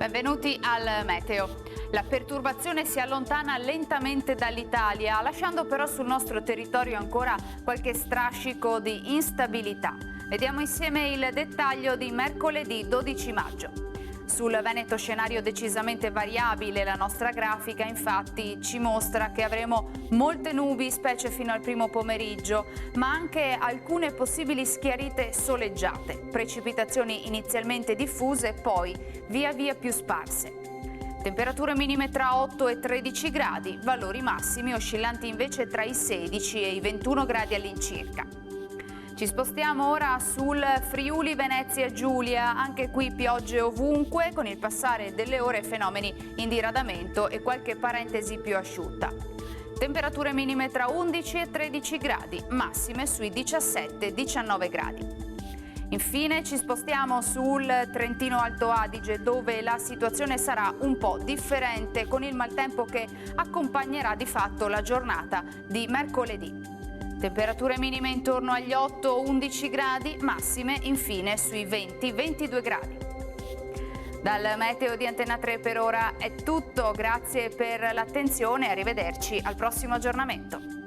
Benvenuti al Meteo. La perturbazione si allontana lentamente dall'Italia, lasciando però sul nostro territorio ancora qualche strascico di instabilità. Vediamo insieme il dettaglio di mercoledì 12 maggio. Sul Veneto scenario decisamente variabile, la nostra grafica infatti ci mostra che avremo molte nubi, specie fino al primo pomeriggio, ma anche alcune possibili schiarite soleggiate, precipitazioni inizialmente diffuse, poi via via più sparse. Temperature minime tra 8 e 13 gradi, valori massimi oscillanti invece tra i 16 e i 21 gradi all'incirca. Ci spostiamo ora sul Friuli Venezia Giulia, anche qui piogge ovunque, con il passare delle ore fenomeni in diradamento e qualche parentesi più asciutta. Temperature minime tra 11 e 13 gradi, massime sui 17-19 gradi. Infine ci spostiamo sul Trentino Alto Adige, dove la situazione sarà un po' differente, con il maltempo che accompagnerà di fatto la giornata di mercoledì. Temperature minime intorno agli 8-11 gradi, massime infine sui 20-22 gradi. Dal Meteo di Antena 3 per ora è tutto, grazie per l'attenzione e arrivederci al prossimo aggiornamento.